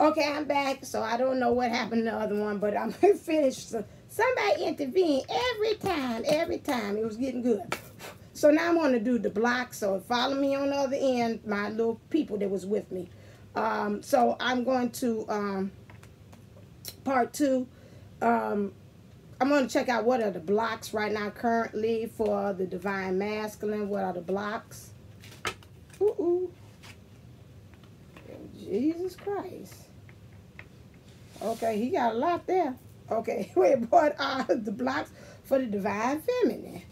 Okay, I'm back. So I don't know what happened to the other one, but I'm finished. So somebody intervened every time. It was getting good. So now I want to do the block. So follow me on the other end, my little people that was with me. So I'm going to part 2. I'm going to check out what are the blocks right now currently for the Divine Masculine. What are the blocks? Ooh. Jesus Christ. Okay, he got a lot there. Okay, wait, what are the blocks for the Divine Feminine?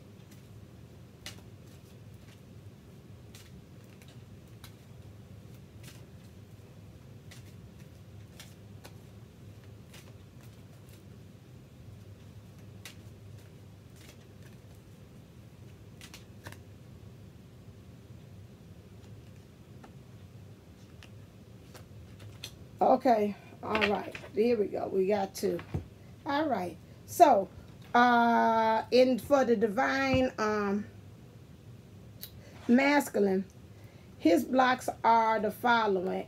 Okay, all right, here we go. We got 2. All right, so for the Divine Masculine, his blocks are the following.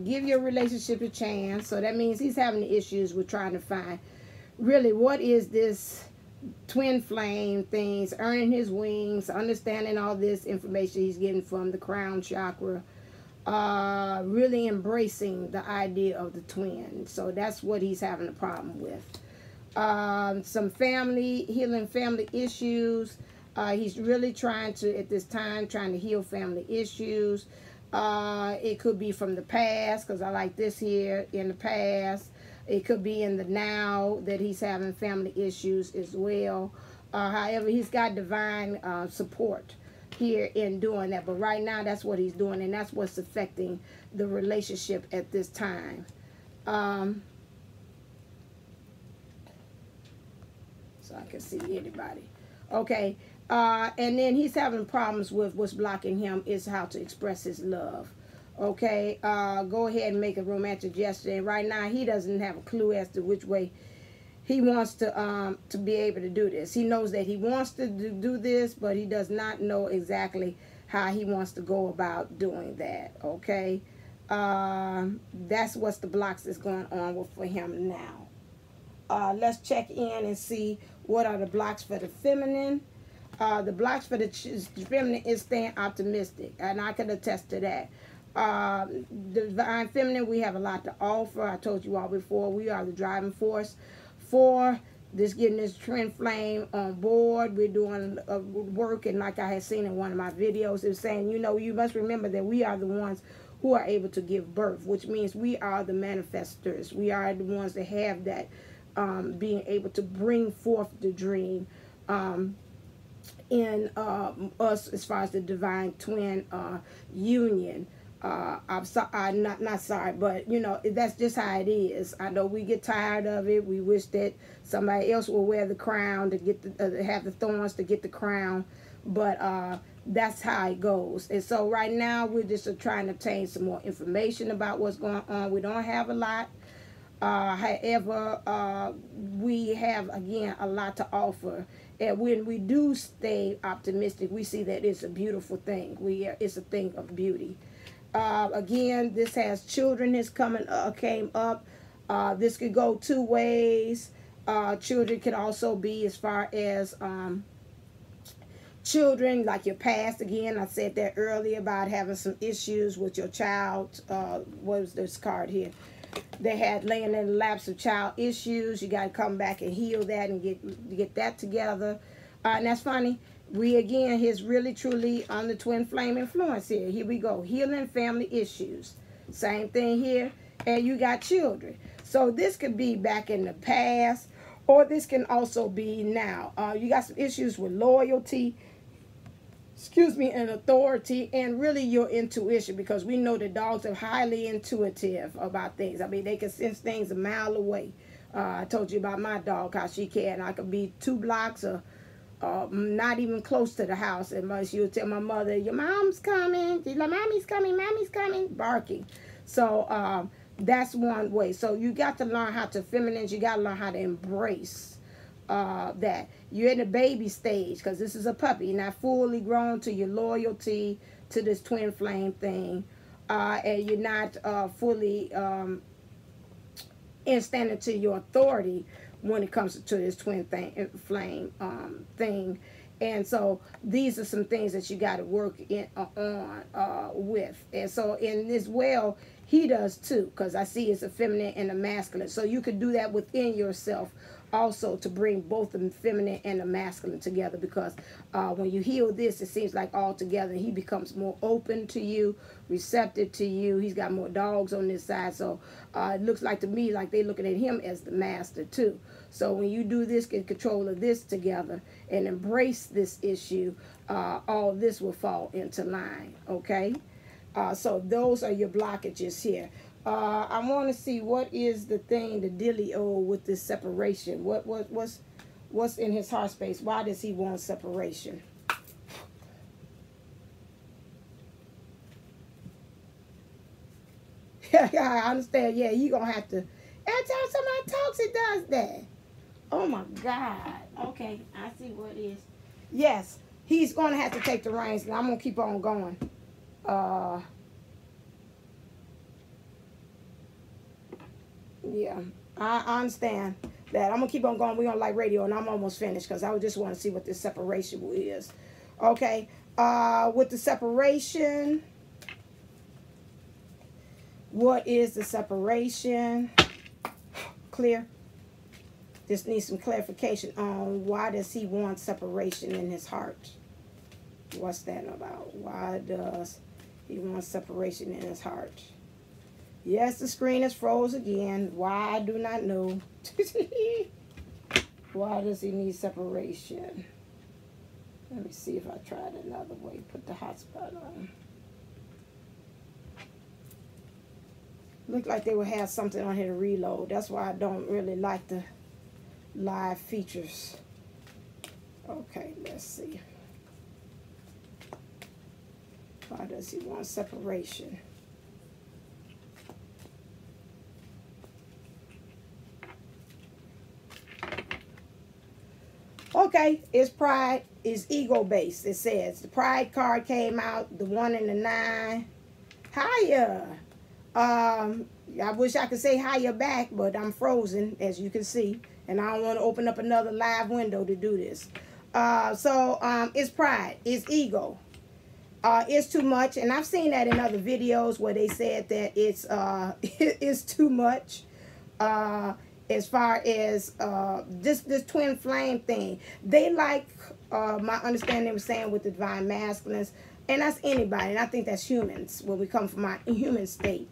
Give your relationship a chance. So that means he's having issues with trying to find really what is this twin flame things, earning his wings, understanding all this information he's getting from the crown chakra. Really embracing the idea of the twin. So that's what he's having a problem with. Some healing family issues. He's really trying to, at this time, trying to heal family issues. It could be from the past, because I like this here, in the past. It could be in the now that he's having family issues as well. However, he's got divine support here in doing that, but right now that's what he's doing, and that's what's affecting the relationship at this time. So I can see anybody. Okay, and then he's having problems with what's blocking him is how to express his love. Okay, go ahead and make a romantic gesture, and right now he doesn't have a clue as to which way he wants to be able to do this. He knows that he wants to do this, but he does not know exactly how he wants to go about doing that. Okay, that's what's the blocks that's going on with for him now. Let's check in and see what are the blocks for the feminine. The blocks for the feminine is staying optimistic, and I can attest to that. The Divine Feminine, we have a lot to offer. I told you all before, we are the driving force for this, getting this twin flame on board. We're doing work, and like I had seen in one of my videos, it was saying, you know, you must remember that we are the ones who are able to give birth, which means we are the manifestors. We are the ones that have that being able to bring forth the dream in us as far as the divine twin union. I'm sorry, not sorry, but you know, that's just how it is. I know we get tired of it. We wish that somebody else will wear the crown to get have the thorns to get the crown, but that's how it goes. And so right now we're just trying to obtain some more information about what's going on. We don't have a lot. However, we have, again, a lot to offer. And when we do stay optimistic, we see that it's a beautiful thing. It's a thing of beauty. Again, this has children that's came up. This could go 2 ways. Children can also be as far as children like your past. Again, I said that earlier about having some issues with your child. What was this card here? They had laying in the laps of child issues. You got to come back and heal that and get that together. And that's funny. We, again, he's really, truly on the twin flame influence here. Here we go. Healing family issues. Same thing here. And you got children. So this could be back in the past, or this can also be now. You got some issues with loyalty, and authority, and really your intuition, because we know that dogs are highly intuitive about things. I mean, they can sense things a mile away. I told you about my dog, how she can. I could be 2 blocks or not even close to the house, and she would tell my mother, your mom's coming. She's like, mommy's coming, barking. So that's one way. So you got to learn how to feminine. You got to learn how to embrace that. You're in the baby stage, because this is a puppy. You're not fully grown to your loyalty to this twin flame thing, and you're not fully and standing to your authority when it comes to this twin flame thing. And so these are some things that you got to work on with. And so in this well, he does too, because I see it's a feminine and a masculine. So you could do that within yourself also, to bring both the feminine and the masculine together, because when you heal this, it seems like all together he becomes more open to you, receptive to you. He's got more dogs on this side, so it looks like to me like they're looking at him as the master too. So when you do this, get control of this together and embrace this issue, all this will fall into line. Okay, so those are your blockages here. I want to see what is the thing, the dealio with this separation. What's in his heart space? Why does he want separation? Yeah, I understand. Yeah, you gonna have to. Every time somebody talks, it does that. Oh my God. Okay, I see what it is. Yes, he's gonna have to take the reins, and I'm gonna keep on going. Yeah, I understand that. I'm going to keep on going. We're on Light Radio, and I'm almost finished because I just want to see what this separation is. Okay, with the separation, what is the separation? Clear? Just need some clarification on why does he want separation in his heart? What's that about? Why does he want separation in his heart? Yes, the screen is froze again. Why, I do not know. Why does he need separation? Let me see if I tried another way. Put the hotspot on. Look like they would have something on here to reload. That's why I don't really like the live features. Okay, let's see. Why does he want separation? Okay, it's pride, it's ego-based. It says the pride card came out, the 1 and the 9. Hiya. I wish I could say hiya back, but I'm frozen, as you can see, and I don't want to open up another live window to do this. It's pride, it's ego. It's too much, and I've seen that in other videos where they said that it's it's too much. As far as this twin flame thing, they like, my understanding was saying with the divine masculines, and that's anybody, and I think that's humans when we come from our human state.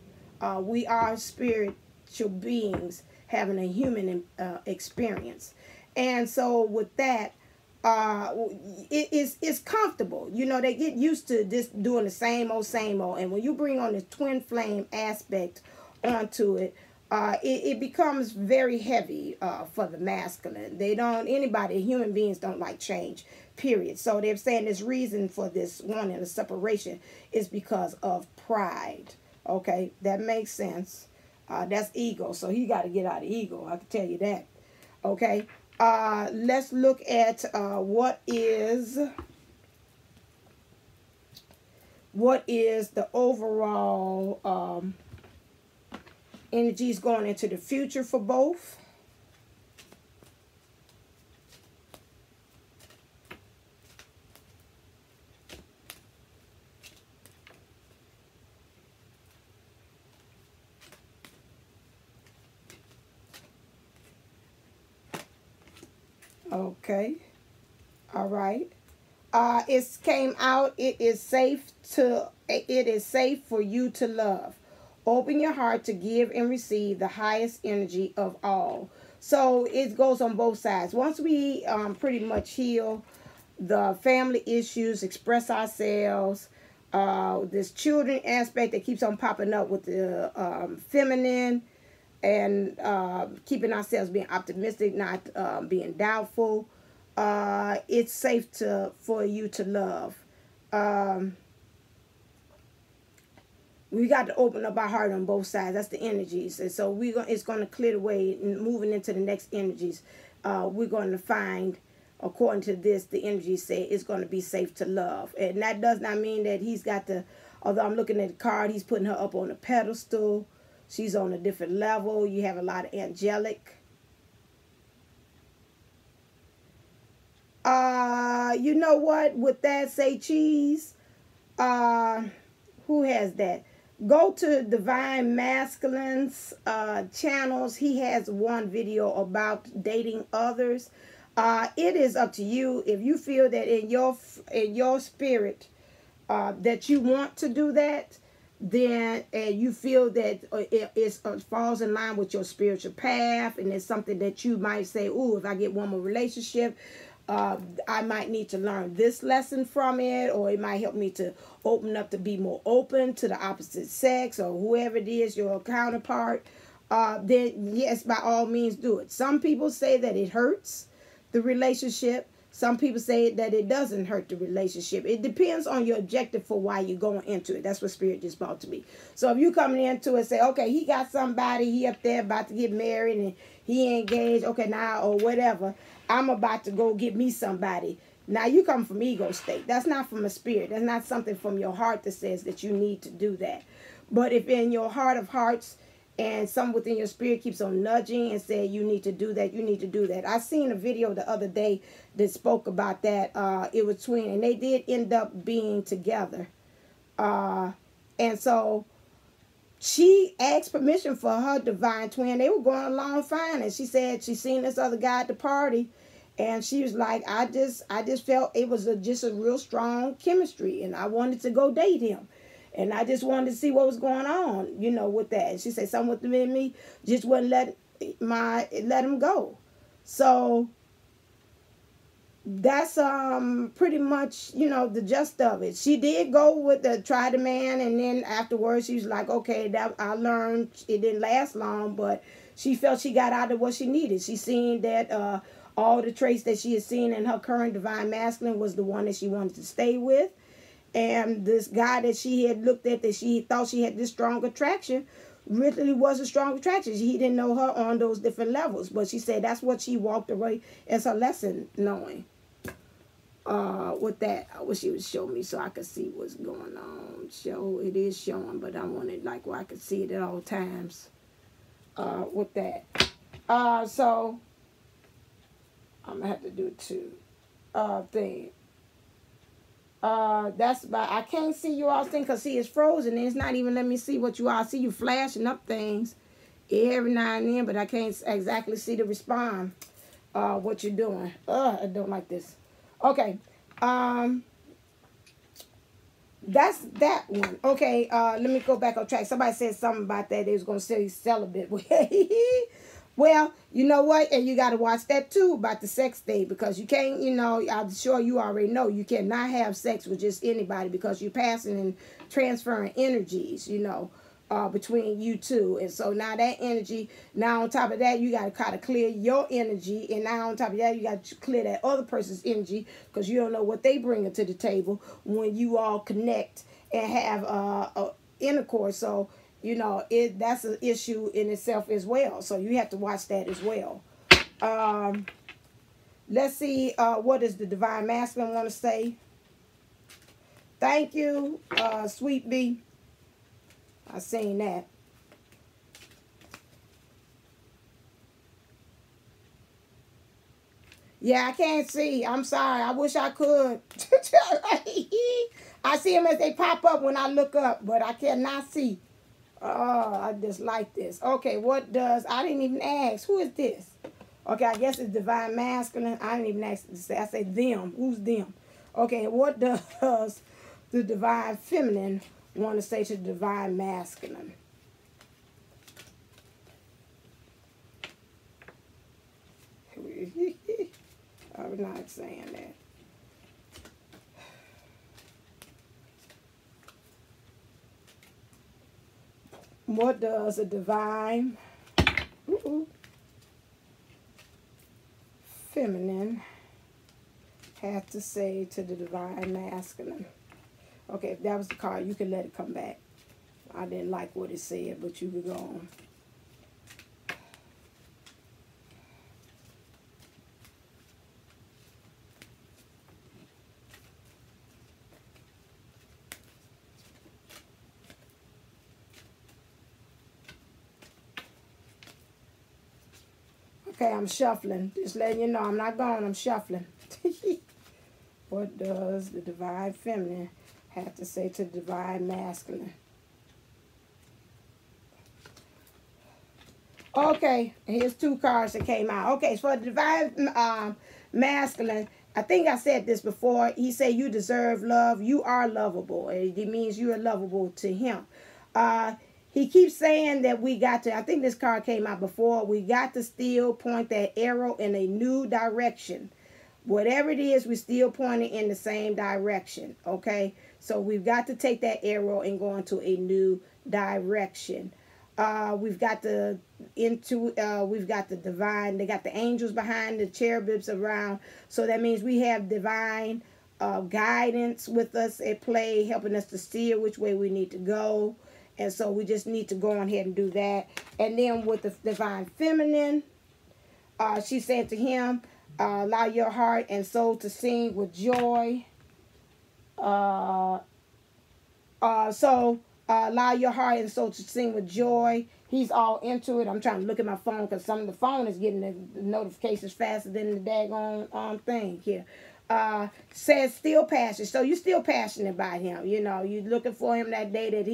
We are spiritual beings having a human experience, and so with that, it's comfortable. You know, they get used to just doing the same old, and when you bring on the twin flame aspect onto it, it becomes very heavy for the masculine. Human beings don't like change, period. So they're saying this reason for this wanting a separation is because of pride. Okay, that makes sense. That's ego. So he got to get out of ego. I can tell you that. Okay, let's look at what is the overall energies going into the future for both. Okay. All right. It came out. It is safe for you to love. Open your heart to give and receive the highest energy of all. So it goes on both sides. Once we pretty much heal the family issues, express ourselves, this children aspect that keeps on popping up with the feminine, and keeping ourselves being optimistic, not being doubtful, it's safe for you to love. We got to open up our heart on both sides. That's the energies. And so it's going to clear the way. And moving into the next energies, we're going to find, according to this, the energies say it's going to be safe to love. And that does not mean that he's got to, although I'm looking at the card, he's putting her up on a pedestal. She's on a different level. You have a lot of angelic. You know what? With that, say cheese. Who has that? Go to Divine Masculine's channels. He has one video about dating others. It is up to you. If you feel that in your spirit that you want to do that, then and you feel that it falls in line with your spiritual path, and it's something that you might say, "Ooh, if I get one more relationship, I might need to learn this lesson from it, or it might help me to open up to be more open to the opposite sex or whoever it is, your counterpart." Then yes, by all means do it. Some people say that it hurts the relationship. Some people say that it doesn't hurt the relationship. It depends on your objective for why you're going into it. That's what Spirit just brought to me. So if you coming into it and say, okay, he got somebody, he up there about to get married and he engaged, okay, now or whatever, I'm about to go get me somebody. Now you come from ego state. That's not from a spirit. That's not something from your heart that says that you need to do that. But if in your heart of hearts and some within your spirit keeps on nudging and saying you need to do that, you need to do that. I seen a video the other day that spoke about that. It was twin, and they did end up being together. And so she asked permission for her divine twin. They were going along fine, and she said she seen this other guy at the party, and she was like, I just felt it was just a real strong chemistry, and I wanted to go date him. And I just wanted to see what was going on, you know, with that. And she said something within me just wouldn't let him go. So that's pretty much, you know, the gist of it. She did go with try the man, and then afterwards she was like, okay, that I learned it didn't last long, but she felt she got out of what she needed. She seen that all the traits that she had seen in her current divine masculine was the one that she wanted to stay with. And this guy that she had looked at, that she thought she had this strong attraction, really was a strong attraction. He didn't know her on those different levels. But she said that's what she walked away as her lesson, knowing. With that, I wish she would show me so I could see what's going on. It is showing, but I wanted like where I could see it at all times. With that. So, I'm going to have to do two things. That's about, I can't see you all thing because see it's frozen and it's not even letting me see what you all. I see you flashing up things every now and then, but I can't exactly see to respond what you're doing. I don't like this. Okay. That's that one. Okay, let me go back on track. Somebody said something about that. They was going to say celibate. Well, you know what? And you got to watch that too about the sex thing, because you can't, you know, I'm sure you already know you cannot have sex with just anybody because you're passing and transferring energies, you know, between you two. And so now that energy, now on top of that, you got to kind of clear your energy. And now on top of that, you got to clear that other person's energy because you don't know what they bring to the table when you all connect and have intercourse. So, you know, that's an issue in itself as well. So you have to watch that as well. Let's see, what does the Divine Masculine want to say? Thank you, Sweet Bee. I seen that. Yeah, I can't see. I'm sorry. I wish I could. I see them as they pop up when I look up, but I cannot see. Oh, I just like this. Okay, what does... I didn't even ask. Who is this? Okay, I guess it's Divine Masculine. I didn't even ask to say. I say them. Who's them? Okay, what does the Divine Feminine want to say to the Divine Masculine? I'm not saying that. What does a Divine Feminine have to say to the Divine Masculine? Okay, if that was the card, you can let it come back. I didn't like what it said, but you could go on. Okay, I'm shuffling. Just letting you know I'm not gone. I'm shuffling. What does the divine feminine have to say to the divine masculine? Okay, here's 2 cards that came out. Okay, so for the divine masculine, I think I said this before. He said you deserve love. You are lovable. It means you are lovable to him. He keeps saying that we got to, I think this card came out before, we got to still point that arrow in a new direction. Whatever it is, we're still pointing in the same direction, okay? So we've got to take that arrow and go into a new direction. We've got the divine, they got the angels behind, the cherubims around. So that means we have divine guidance with us at play, helping us to steer which way we need to go. And so we just need to go on ahead and do that. And then with the divine feminine, she said to him, allow your heart and soul to sing with joy. Allow your heart and soul to sing with joy. He's all into it. I'm trying to look at my phone because some of the phone is getting the notifications faster than the daggone thing here. Says still passionate. So you're still passionate about him. You know, you're looking for him that day that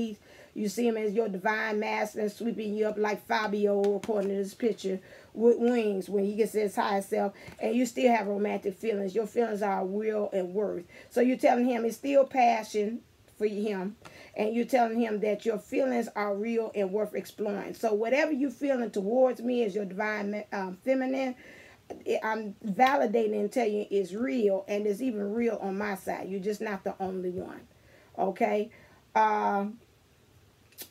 you see him as your divine master and sweeping you up like Fabio, according to this picture, with wings when he gets his higher self. And you still have romantic feelings. Your feelings are real and worth. So you're telling him it's still passion for him. And you're telling him that your feelings are real and worth exploring. So whatever you're feeling towards me as your divine feminine, I'm validating and telling you it's real, and it's even real on my side. You're just not the only one. Okay?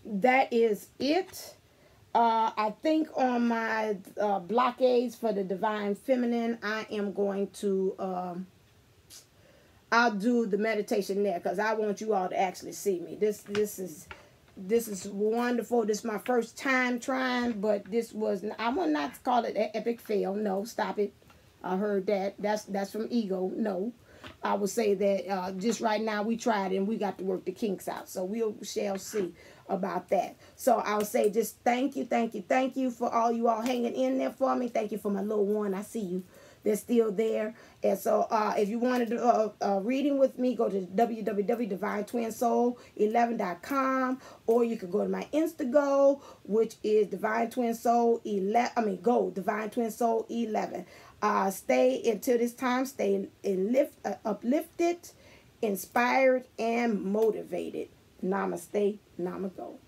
That is it. I think on my blockades for the divine feminine, I am going to I'll do the meditation there because I want you all to actually see me. This is wonderful. This is my first time trying, but this was, I will not call it an epic fail. No, stop it. I heard that. That's from ego. No. I would say that just right now we tried and we got to work the kinks out. So we shall see about that. So I would say just thank you for all you all hanging in there for me. Thank you for my little one. I see you. They're still there. And so if you wanted a reading with me, go to www.divinetwinsoul11.com, or you can go to my Instantgo, which is Divine Twin Soul 11. Go Divine Twin Soul 11. Stay until this time. Stay uplifted, inspired, and motivated. Namaste. Namago.